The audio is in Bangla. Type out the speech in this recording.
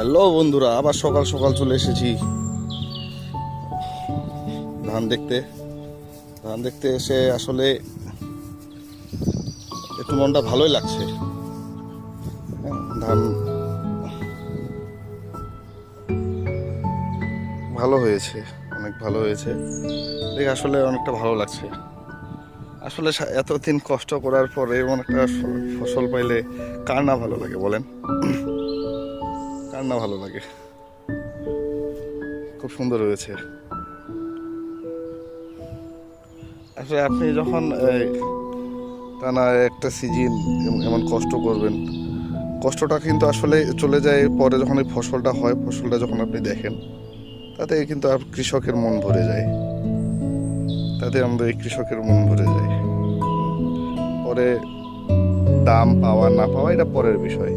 হ্যালো বন্ধুরা, আবার সকাল সকাল চলে এসেছি ধান দেখতে এসে আসলে একটু মনটা ভালোই লাগছে। ধান ভালো হয়েছে, অনেক ভালো হয়েছে দেখে আসলে অনেকটা ভালো লাগছে। আসলে এতদিন কষ্ট করার পরে এমন একটা ফসল পাইলে কার না ভালো লাগে বলেন? কার না ভালো লাগে? খুব সুন্দর হয়েছে। আসলে আপনি যখন টানা একটা সিজন এমন কষ্ট করবেন, কষ্টটা কিন্তু আসলে চলে যায় পরে যখন এই ফসলটা হয়, ফসলটা যখন আপনি দেখেন, তাতে কিন্তু কৃষকের মন ভরে যায়। তাতে আমাদের এই কৃষকের মন ভরে যায়। পরে দাম পাওয়া না পাওয়া এটা পরের বিষয়।